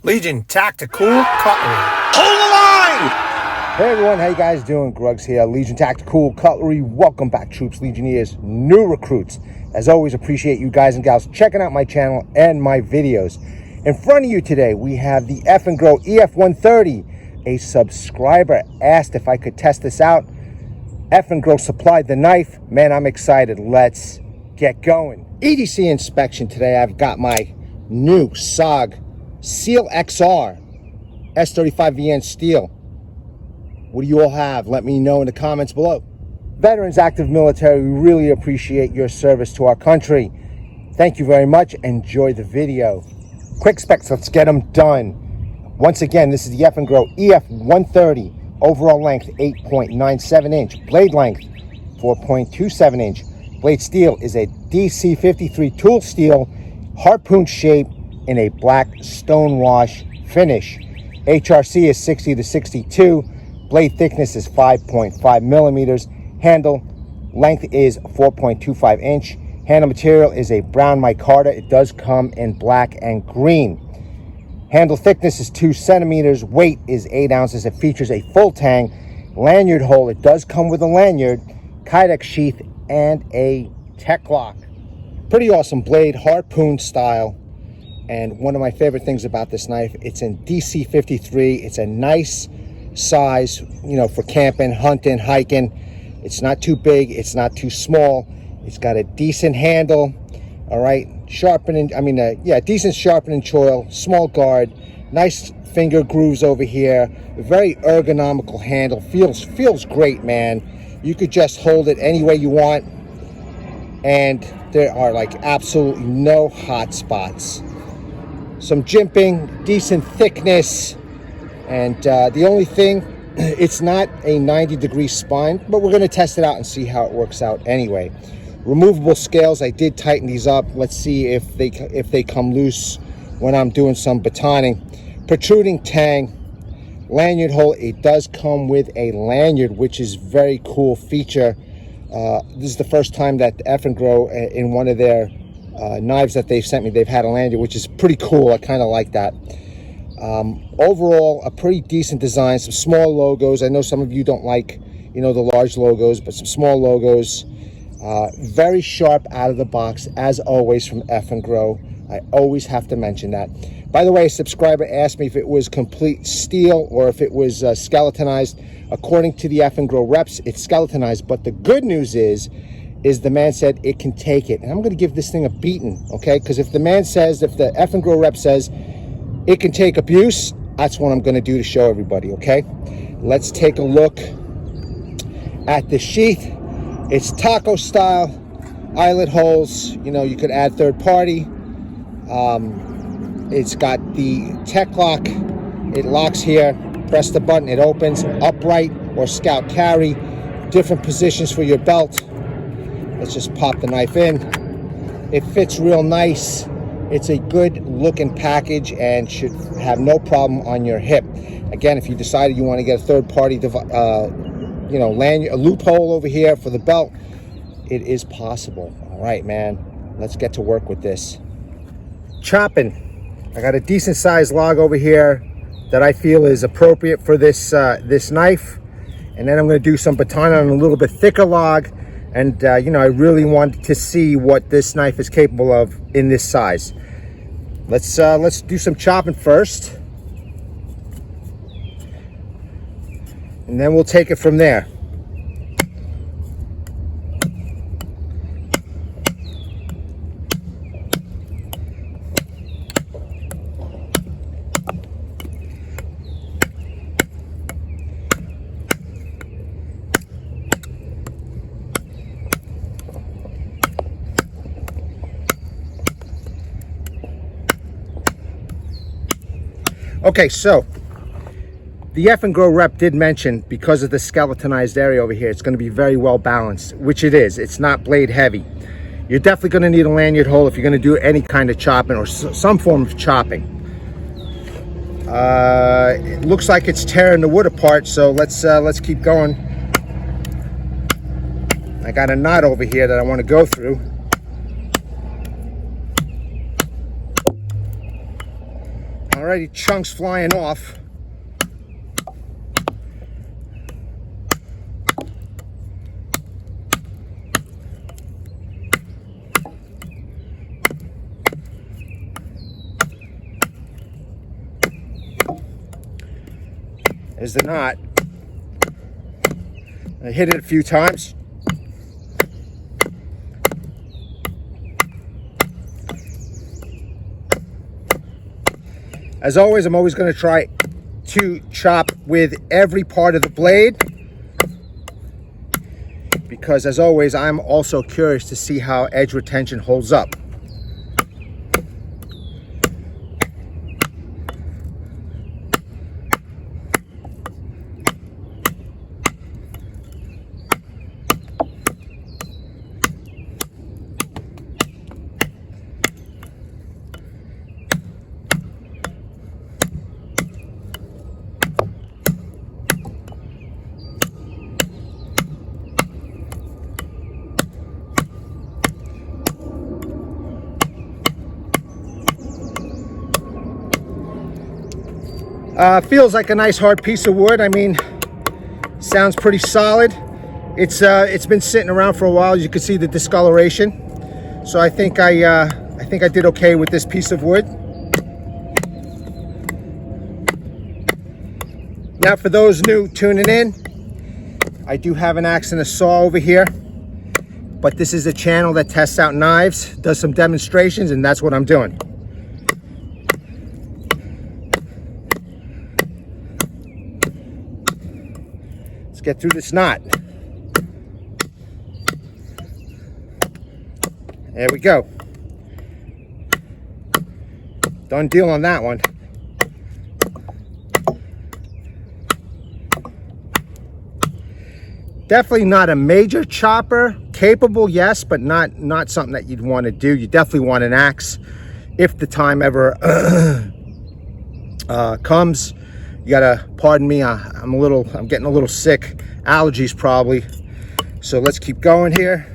Legion Tactical Cutlery. Hold the line! Hey everyone, how you guys doing? Grugs here, Legion Tactical Cutlery. Welcome back, troops, Legionnaires, new recruits. As always, appreciate you guys and gals checking out my channel and my videos. In front of you today, we have the Eafengrow EF130. A subscriber asked if I could test this out. Eafengrow supplied the knife. Man, I'm excited. Let's get going. EDC inspection today. I've got my new SOG Seal XR S35VN steel. What do you all have? Let me know in the comments below. Veterans, active military, we really appreciate your service to our country. Thank you very much. Enjoy the video. Quick specs, let's get them done. Once again, this is the Eafengrow EF130. Overall length, 8.97 inch. Blade length, 4.27 inch. Blade steel is a DC53 tool steel, harpoon shape in a black stonewash finish. HRC is 60 to 62. Blade thickness is 5.5 millimeters. Handle length is 4.25 inch. Handle material is a brown micarta. It does come in black and green. Handle thickness is 2 centimeters. Weight is 8 ounces. It features a full tang. Lanyard hole. It does come with a lanyard, kydex sheath, and a tech lock. Pretty awesome blade, harpoon style. And one of my favorite things about this knife, it's in DC53. It's a nice size, you know, for camping, hunting, hiking. It's not too big, it's not too small. It's got a decent handle, all right, sharpening, decent sharpening choil, small guard, nice finger grooves over here, a very ergonomical handle. Feels great, man. You could just hold it any way you want, and there are like absolutely no hot spots. Some jimping, decent thickness, and the only thing, it's not a 90-degree spine, but we're going to test it out and see how it works out anyway. Removable scales, I did tighten these up. Let's see if they come loose when I'm doing some batoning. Protruding tang. Lanyard hole, it does come with a lanyard, which is very cool feature. This is the first time that Eafengrow, in one of their knives that they've sent me, they've had a lanyard, which is pretty cool. I kind of like that. Overall, a pretty decent design. Some small logos. I know some of you don't like, you know, the large logos, but some small logos. Very sharp out of the box, as always, from Eafengrow. I always have to mention that. By the way, a subscriber asked me if it was complete steel or if it was skeletonized. According to the Eafengrow reps, it's skeletonized, but the good news is the man said it can take it. And I'm going to give this thing a beating, okay? Because if the man says, if the Eafengrow rep says it can take abuse, that's what I'm going to do to show everybody, okay? Let's take a look at the sheath. It's taco style, eyelet holes. You know, you could add third party. It's got the tech lock. It locks here. Press the button, it opens. Upright or scout carry. Different positions for your belt. Let's just pop the knife in. It fits real nice. It's a good looking package and should have no problem on your hip. Again, if you decided you want to get a third party, lanyard, a loophole over here for the belt, it is possible. All right, man, let's get to work with this. Chopping. I got a decent sized log over here that I feel is appropriate for this knife. And then I'm going to do some baton on a little bit thicker log. And, I really wanted to see what this knife is capable of in this size. Let's do some chopping first. And then we'll take it from there. Okay, so the Eafengrow rep did mention because of the skeletonized area over here, it's going to be very well balanced, which it is. It's not blade heavy. You're definitely going to need a lanyard hole if you're going to do any kind of chopping or some form of chopping. It looks like it's tearing the wood apart, so let's keep going. I got a knot over here that I want to go through. Already chunks flying off. There's the knot. I hit it a few times. As always, I'm always going to try to chop with every part of the blade, because as always, I'm also curious to see how edge retention holds up. Feels like a nice hard piece of wood. I mean, sounds pretty solid. It's been sitting around for a while. You can see the discoloration. So I think I did okay with this piece of wood. Now, for those new tuning in, I do have an axe and a saw over here, but this is a channel that tests out knives, does some demonstrations, and that's what I'm doing. Get through this knot. There we go. Done deal on that one. Definitely not a major chopper. Capable, yes, but not something that you'd want to do. You definitely want an axe if the time ever comes. You gotta pardon me, I'm getting a little sick. Allergies probably. So let's keep going here.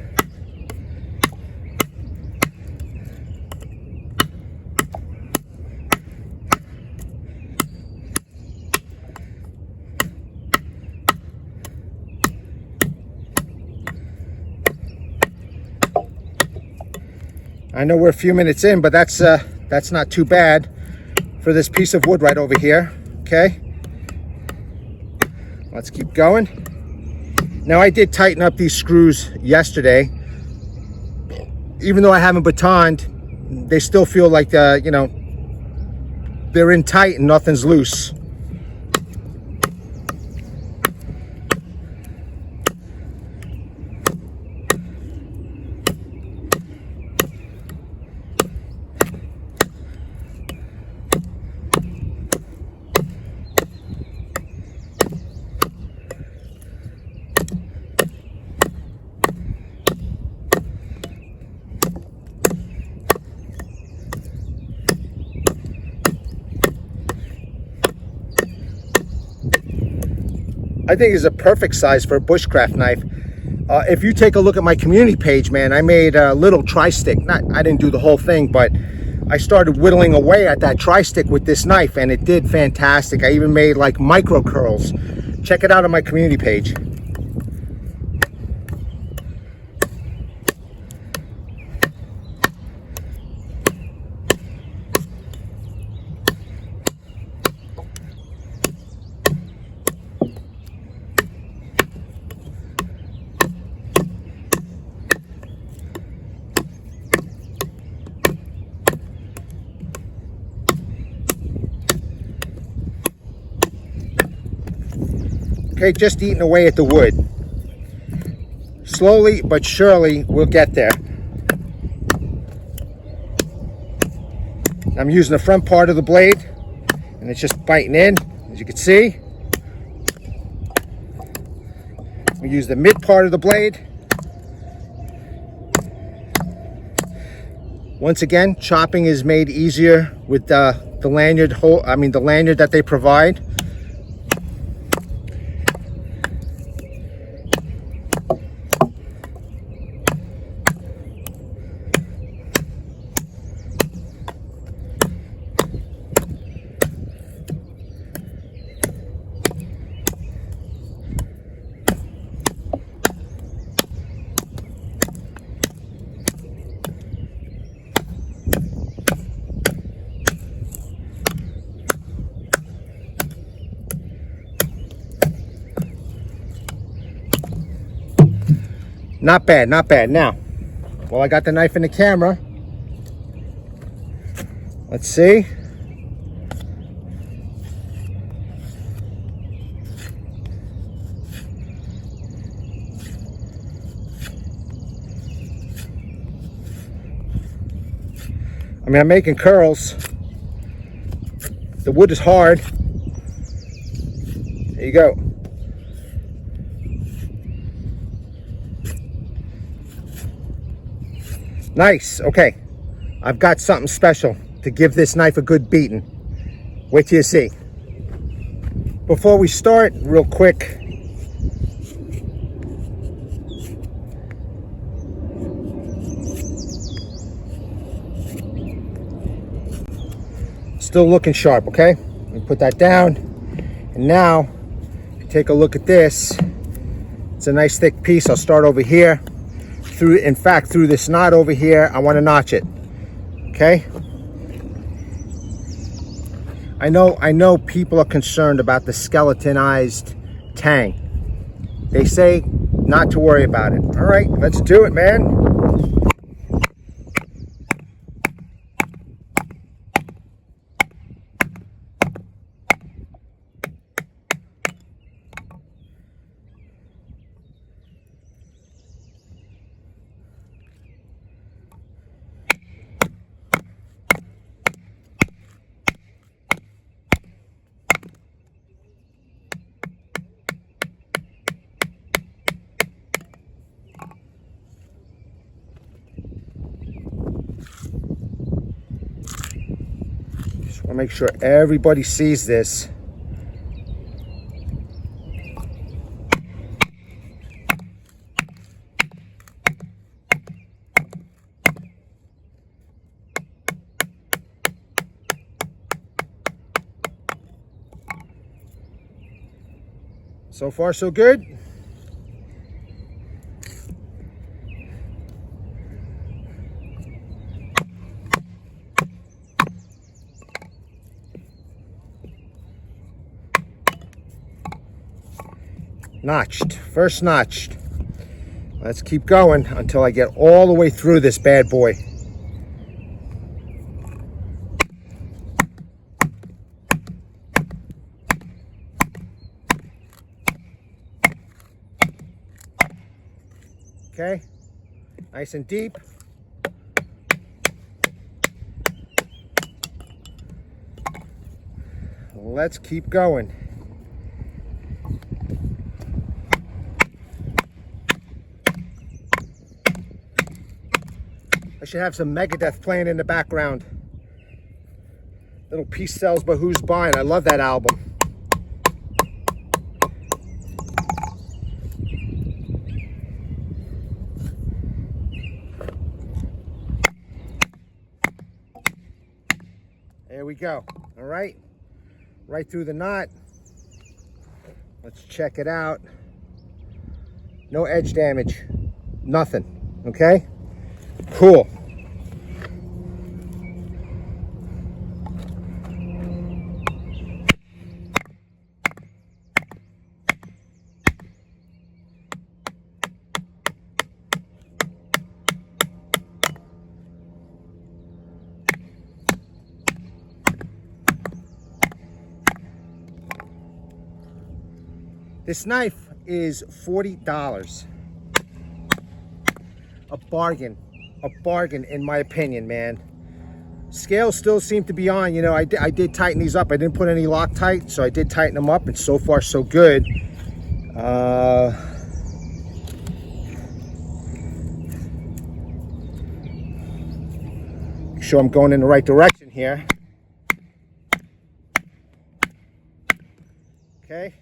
I know we're a few minutes in, but that's not too bad for this piece of wood right over here. Okay, let's keep going. Now, I did tighten up these screws yesterday. Even though I haven't batoned, they still feel like you know, they're in tight and nothing's loose. I think it's a perfect size for a bushcraft knife. If you take a look at my community page, man, I made a little tri-stick. I didn't do the whole thing, but I started whittling away at that tri-stick with this knife, and it did fantastic. I even made like micro curls. Check it out on my community page. Okay, just eating away at the wood. Slowly but surely, we'll get there. I'm using the front part of the blade, and it's just biting in, as you can see. We use the mid part of the blade. Once again, chopping is made easier with the lanyard hole. I mean, the lanyard that they provide. Not bad, not bad. Now, well, I got the knife in the camera. Let's see. I mean, I'm making curls. The wood is hard. There you go. Nice. Okay. I've got something special to give this knife a good beating. Wait till you see. Before we start, real quick, still looking sharp, okay? Let me put that down. And now, if you take a look at this, it's a nice thick piece. I'll start over here. In fact, through this knot over here, I want to notch it, okay? I know people are concerned about the skeletonized Tang. They say not to worry about it. All right, let's do it, man. I make sure everybody sees this. So far, so good. Notched, first notched. Let's keep going until I get all the way through this bad boy. Okay, nice and deep. Let's keep going. I should have some Megadeth playing in the background. Little Peace Sells But Who's Buying. I love that album. There we go. All right. Right through the knot. Let's check it out. No edge damage. Nothing. Okay? Cool. This knife is $40. A bargain in my opinion, man. Scales still seem to be on. You know, I did tighten these up. I didn't put any Loctite, so I did tighten them up, and so far so good. Make sure I'm going in the right direction here. Okay.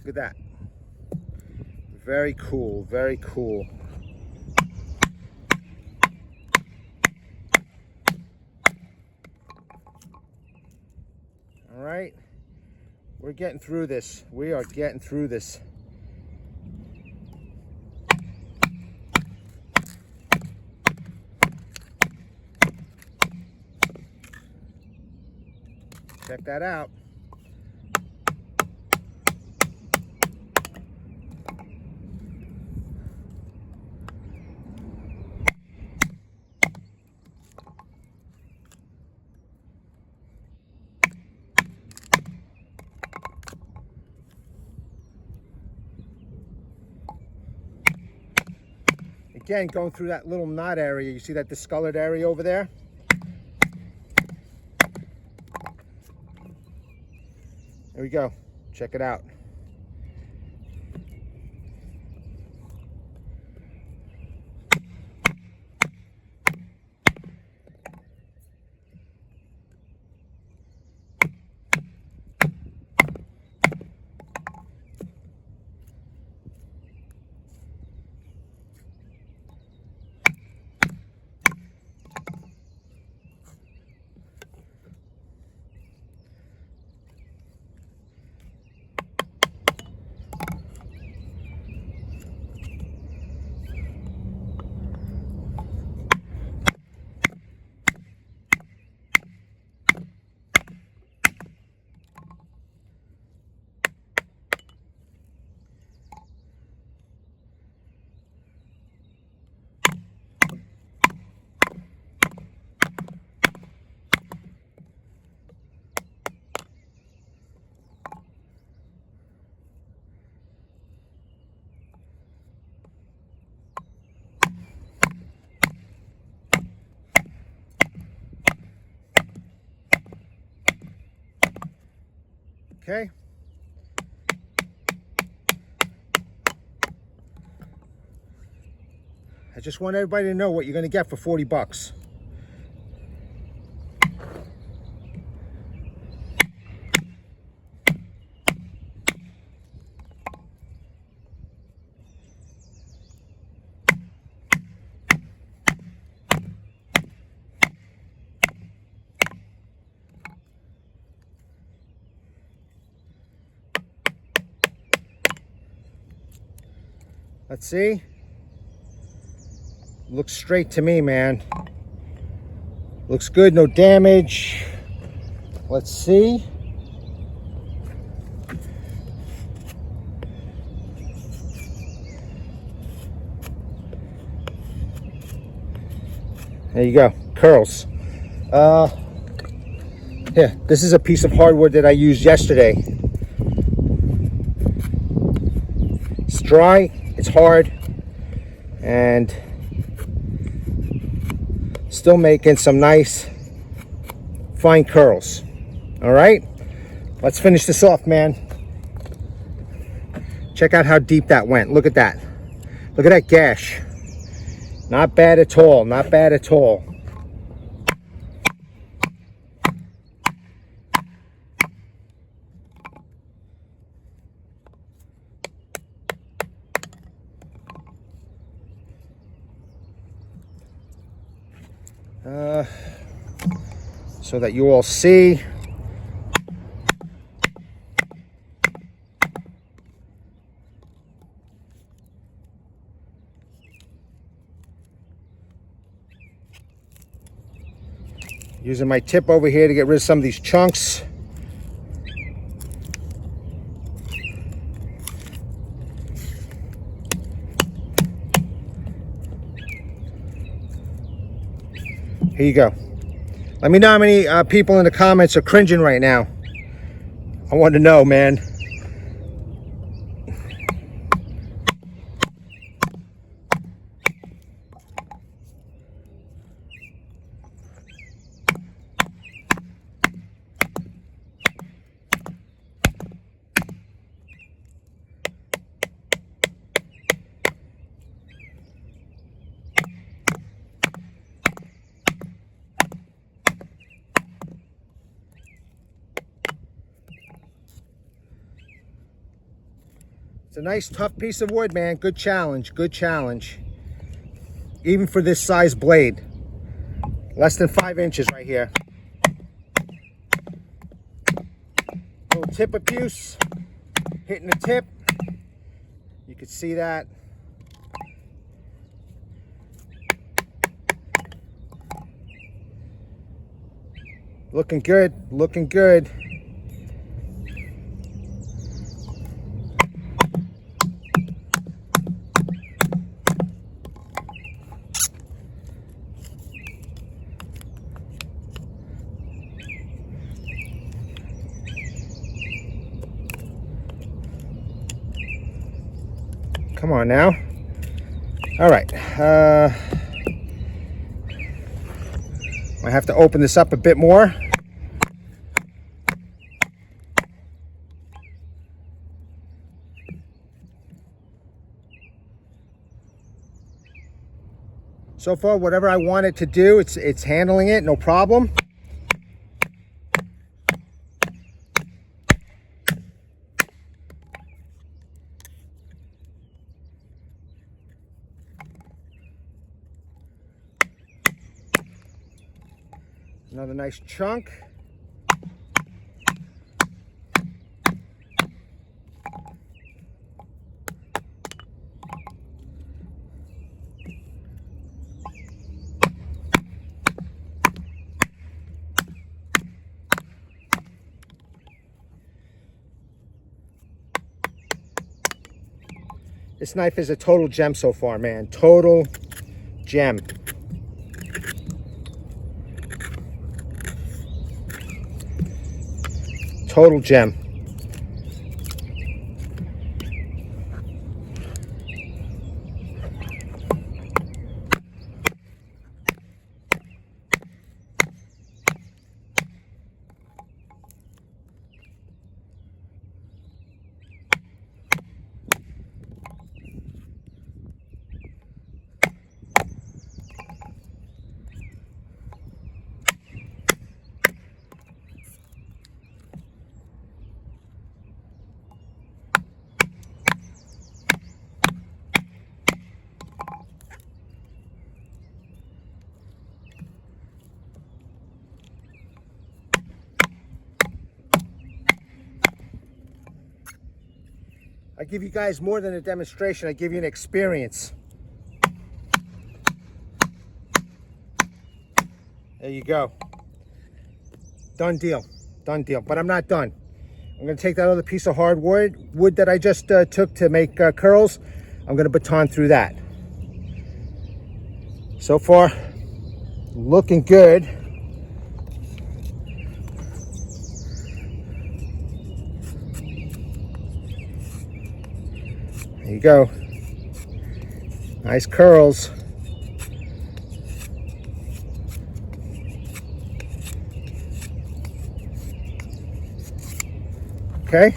Look at that. Very cool, very cool. All right. We're getting through this. We are getting through this. Check that out. Again, going through that little knot area. You see that discolored area over there? There we go. Check it out. Okay. I just want everybody to know what you're going to get for 40 bucks. Let's see. Looks straight to me, man. Looks good, no damage. Let's see. There you go, curls. Yeah, this is a piece of hardwood that I used yesterday. It's dry, it's hard, and still making some nice fine curls. All right, let's finish this off, man. Check out how deep that went. Look at that. Look at that gash. Not bad at all, not bad at all. So that you all see. Using my tip over here to get rid of some of these chunks. Here you go. Let me know how many people in the comments are cringing right now. I want to know, man. It's a nice tough piece of wood, man. Good challenge, good challenge. Even for this size blade. Less than 5 inches right here. Little tip abuse, hitting the tip. You can see that. Looking good, looking good. Come on now. All right. I have to open this up a bit more. So far, whatever I want it to do, it's handling it, no problem. Another nice chunk. This knife is a total gem so far, man. Total gem. Total gem. I give you guys more than a demonstration, I give you an experience. There you go. Done deal, but I'm not done. I'm gonna take that other piece of hardwood wood that I just took to make curls. I'm gonna baton through that. So far, looking good. There you go. Nice curls. Okay.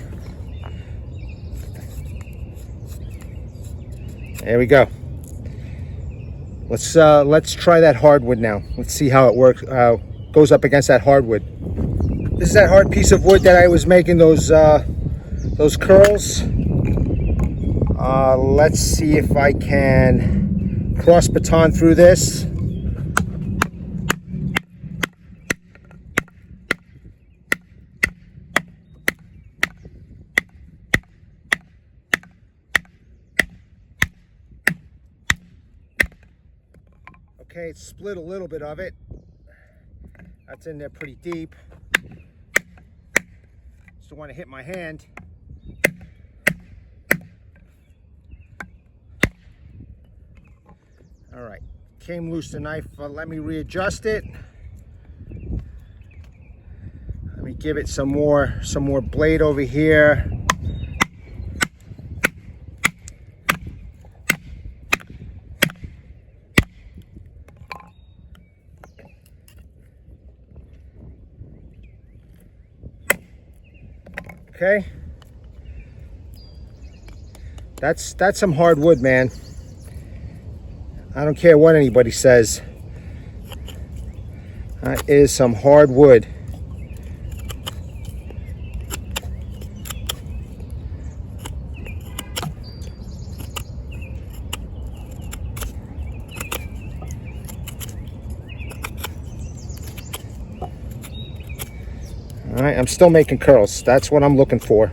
There we go. Let's try that hardwood now. Let's see how it works. Goes up against that hardwood. This is that hard piece of wood that I was making those curls. Let's see if I can cross baton through this. Okay, it's split a little bit of it. That's in there pretty deep. Just don't want to hit my hand. All right, came loose the knife. Let me readjust it. Let me give it some more blade over here. Okay, that's some hardwood, man. I don't care what anybody says. That is some hardwood. All right, I'm still making curls. That's what I'm looking for.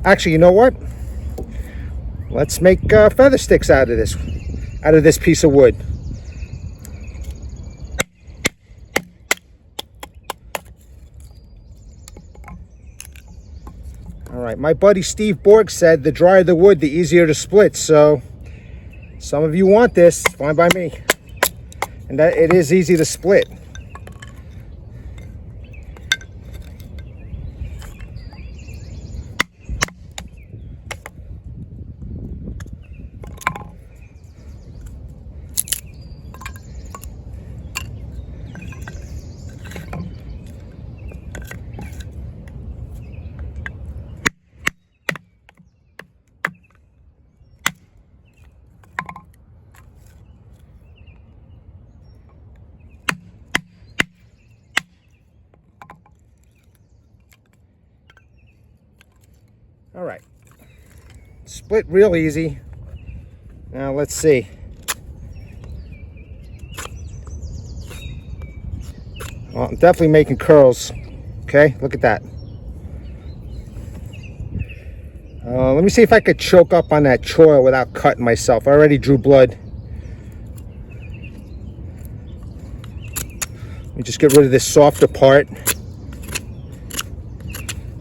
Actually, you know what? Let's make feather sticks out of this piece of wood. All right, my buddy Steve Borg said the drier the wood, the easier to split. So some of you want this, fine by me. And that it is easy to split. All right, split real easy. Now let's see. Well, I'm definitely making curls. Okay, look at that. Let me see if I could choke up on that choil without cutting myself. I already drew blood. Let me just get rid of this softer part.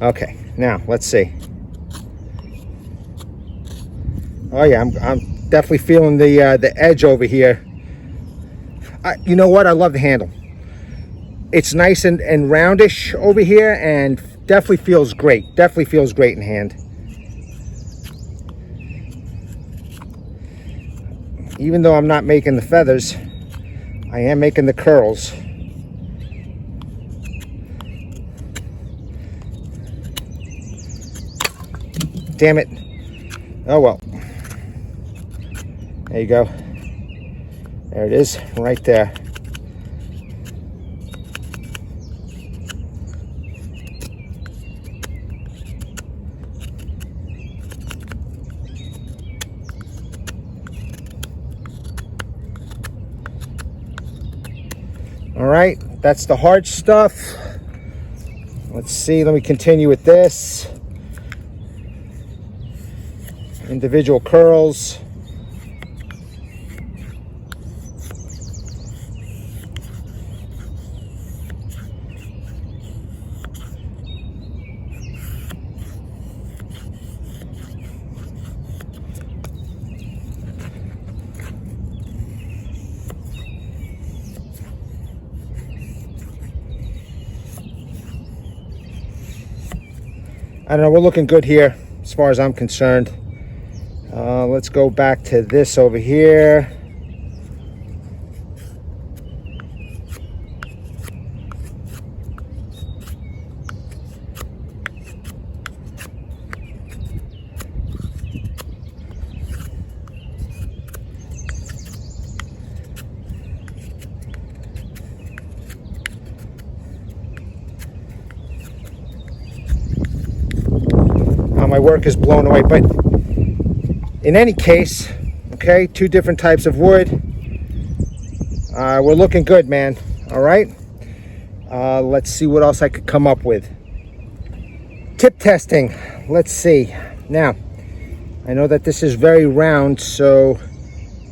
Okay, now let's see. Oh yeah, I'm definitely feeling the edge over here. You know what? I love the handle. It's nice and roundish over here, and definitely feels great. Definitely feels great in hand. Even though I'm not making the feathers, I am making the curls. Damn it. Oh well. There you go. There it is, right there. All right, that's the hard stuff. Let's see, let me continue with this. Individual curls. I don't know, we're looking good here as far as I'm concerned. Let's go back to this over here. My work is blown away, but in any case, okay, two different types of wood. We're looking good, man. All right, let's see what else I could come up with. Tip testing. Let's see. Now, I know that this is very round, so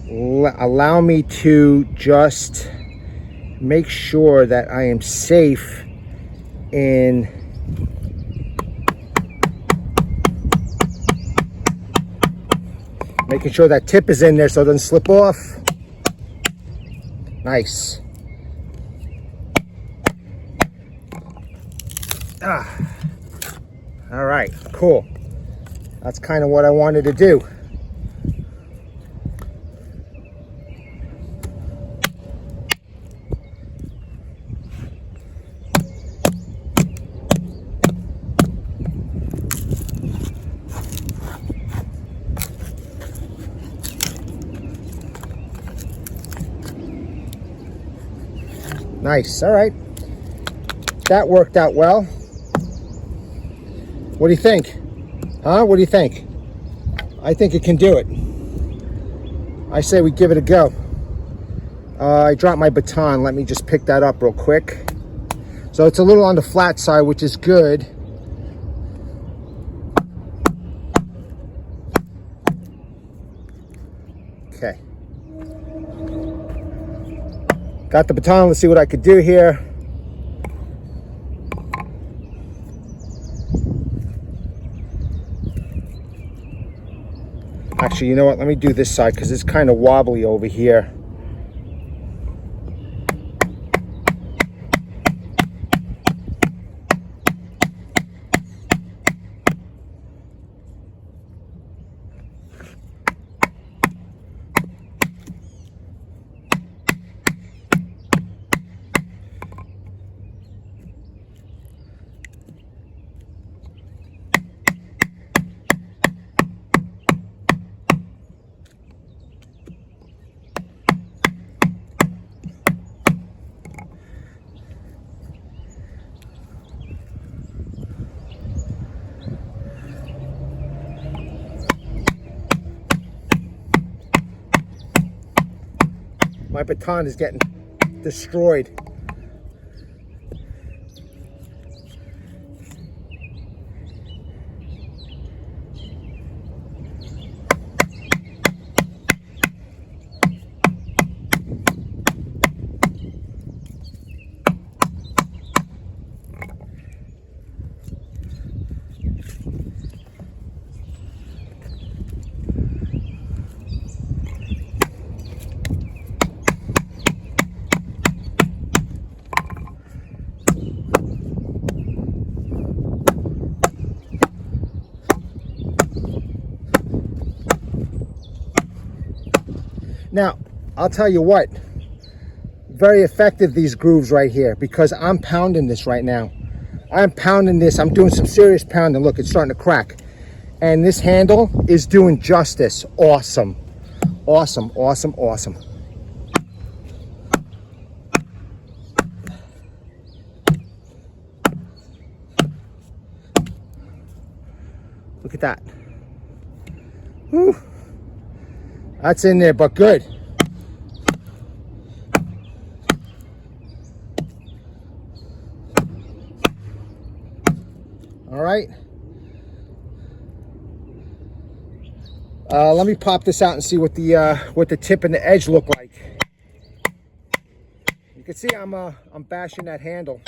allow me to just make sure that I am safe in making sure that tip is in there so it doesn't slip off. Nice. All right, cool. That's kind of what I wanted to do. Nice. All right, that worked out well. What do you think? Huh? What do you think? I think it can do it. I say we give it a go. I dropped my baton. Let me just pick that up real quick. So it's a little on the flat side, which is good. Okay. Got the baton. Let's see what I could do here. Actually, you know what? Let me do this side because it's kind of wobbly over here. My baton is getting destroyed. Now, I'll tell you what, very effective these grooves right here because I'm pounding this right now. I'm pounding this, I'm doing some serious pounding. Look, it's starting to crack. And this handle is doing justice. Awesome. Awesome, awesome, awesome. Look at that. Whew. That's in there, but good. All right. Let me pop this out and see what the tip and the edge look like. You can see I'm bashing that handle.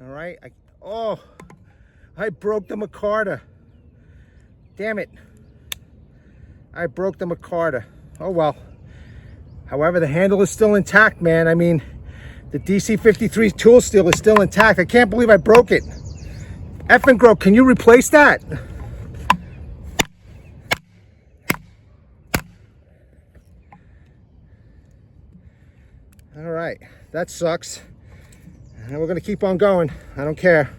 All right, I broke the Micarta. Damn it. I broke the Micarta. Oh well. However, the handle is still intact, man. I mean, the DC53 tool steel is still intact. I can't believe I broke it. Eafengrow, can you replace that? All right, that sucks. And we're gonna keep on going. I don't care.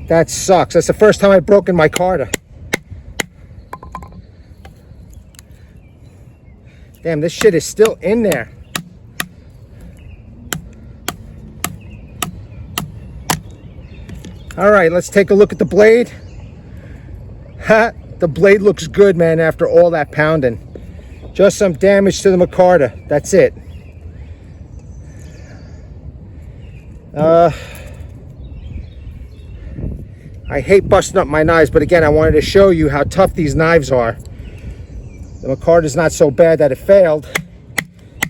That sucks. That's the first time I've broken my Micarta. Damn, this shit is still in there. All right, let's take a look at the blade. Ha, the blade looks good, man, after all that pounding. Just some damage to the Micarta. That's it. I hate busting up my knives, but again, I wanted to show you how tough these knives are. The Micarta is not so bad that it failed.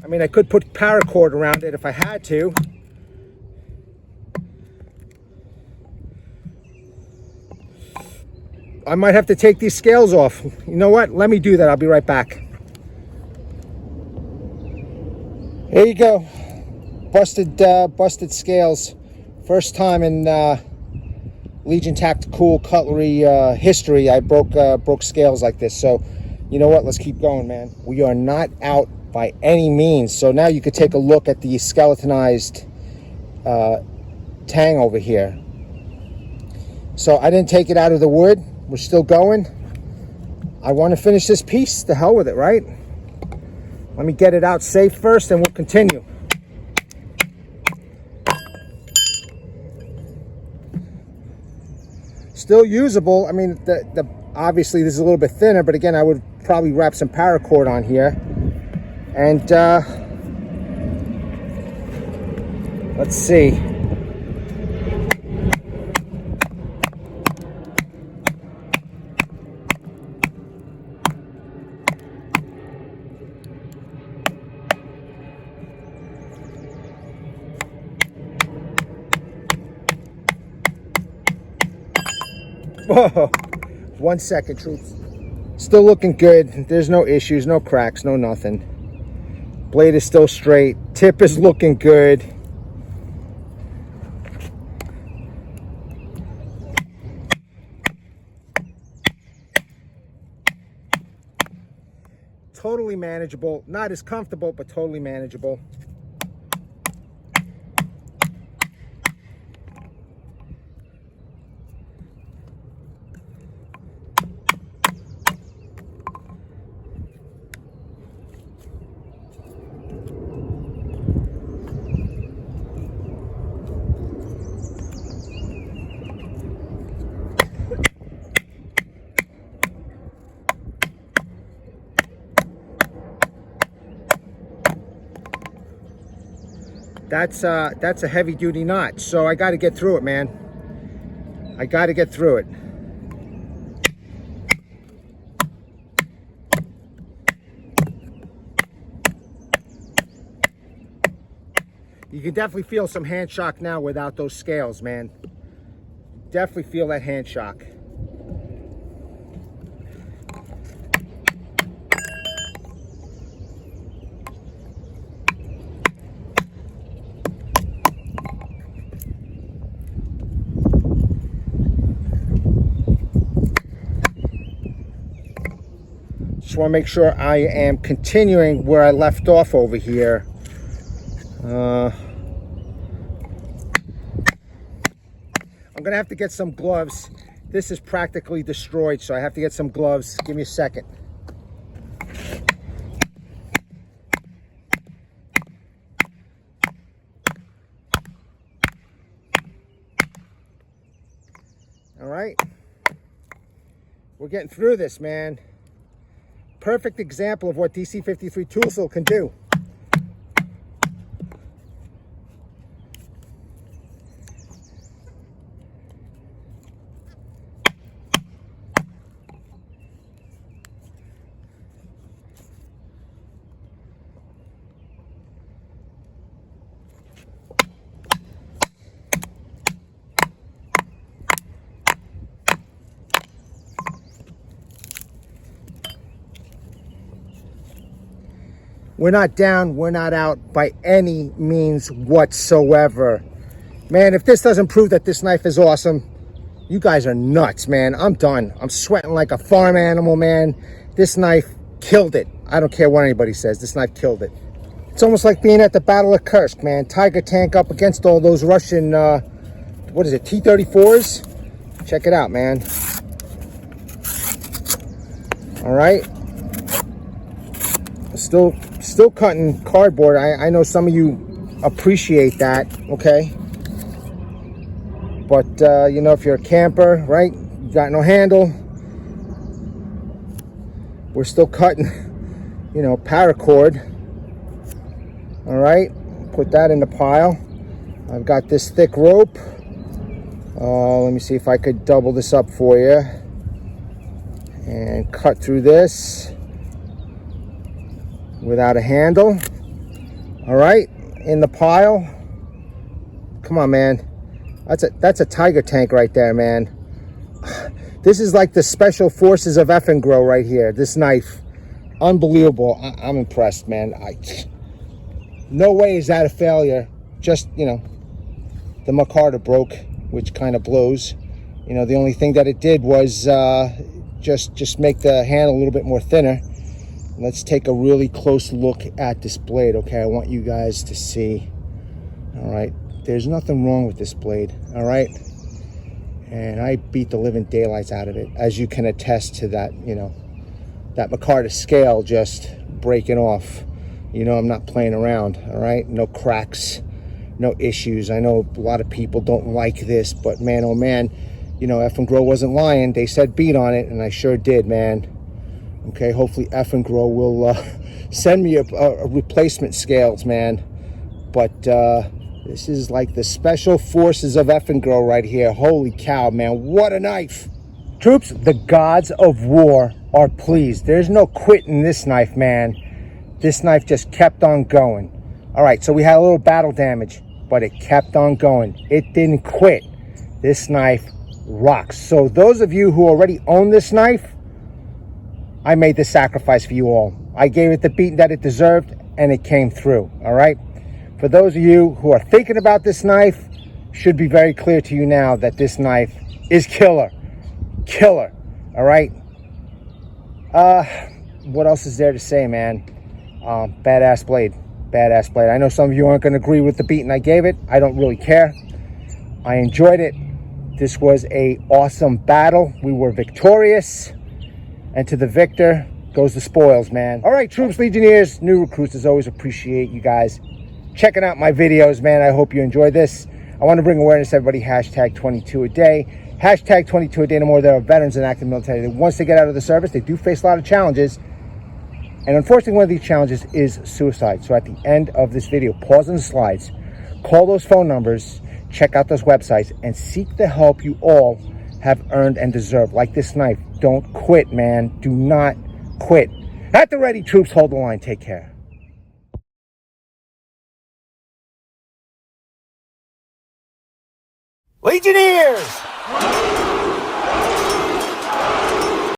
I mean, I could put paracord around it if I had to. I might have to take these scales off. You know what? Let me do that. I'll be right back. Here you go. Busted scales. First time in Legion Tactical Cutlery history I broke scales like this. So you know what? Let's keep going, man. We are not out by any means. So now you could take a look at the skeletonized Tang over here. So I didn't take it out of the wood. We're still going. I want to finish this piece. The hell with it, right? Let me get it out safe first and we'll continue. Still usable. I mean, obviously this is a little bit thinner, but again, I would probably wrap some paracord on here. And let's see. Whoa, 1 second, troops. Still looking good. There's no issues, no cracks, no nothing. Blade is still straight. Tip is looking good. Totally manageable. Not as comfortable, but totally manageable. That's a heavy duty knot, so I got to get through it, man. I got to get through it. You can definitely feel some hand shock now without those scales, man. Definitely feel that hand shock. Just want to make sure I am continuing where I left off over here. I'm gonna have to get some gloves. This is practically destroyed, so I have to get some gloves. Give me a second. All right, we're getting through this, man. Perfect example of what DC53 tool steel can do. We're not down, we're not out by any means whatsoever. Man, if this doesn't prove that this knife is awesome, you guys are nuts, man. I'm done. I'm sweating like a farm animal, man. This knife killed it. I don't care what anybody says, this knife killed it. It's almost like being at the Battle of Kursk, man. Tiger tank up against all those Russian, what is it, T-34s? Check it out, man. All right. Still cutting cardboard. I know some of you appreciate that, okay? But, you know, if you're a camper, right? You got no handle. We're still cutting, you know, paracord. All right, put that in the pile. I've got this thick rope. Let me see if I could double this up for you. And cut through this without a handle. All right, in the pile. Come on, man. That's a tiger tank right there, man. This is like the special forces of Eafengrow right here. This knife, unbelievable. I'm impressed, man. No way is that a failure. Just, you know, the Micarta broke, which kind of blows. You know, the only thing that it did was just make the handle a little bit more thinner. Let's take a really close look at this blade, okay? I want you guys to see. All right, there's nothing wrong with this blade, all right? And I beat the living daylights out of it, as you can attest to that, you know, that Micarta scale just breaking off. You know, I'm not playing around, all right? No cracks, no issues. I know a lot of people don't like this, but man, oh man, you know, Eafengrow wasn't lying. They said beat on it, and I sure did, man. Okay, hopefully Eafengrow will send me a replacement scales, man. But this is like the special forces of Eafengrow right here. Holy cow, man, what a knife. Troops, the gods of war are pleased. There's no quitting this knife, man. This knife just kept on going. All right, so we had a little battle damage, but it kept on going. It didn't quit. This knife rocks. So those of you who already own this knife, I made the sacrifice for you all. I gave it the beating that it deserved, and it came through, all right? For those of you who are thinking about this knife, should be very clear to you now that this knife is killer. Killer, all right? What else is there to say, man? Badass blade. Badass blade. I know some of you aren't going to agree with the beating I gave it. I don't really care. I enjoyed it. This was a awesome battle. We were victorious. And to the victor goes the spoils, man. All right, troops, legionnaires, new recruits, as always, appreciate you guys checking out my videos, man. I hope you enjoy this. I want to bring awareness to everybody, hashtag 22 a day. Hashtag 22 a day. No more, there are veterans in active military that once they get out of the service, they do face a lot of challenges. And unfortunately, one of these challenges is suicide. So at the end of this video, pause on the slides, call those phone numbers, check out those websites, and seek the help you all have earned and deserved. Like this knife, don't quit, man. Do not quit. At the ready, troops, hold the line. Take care. Legionnaires!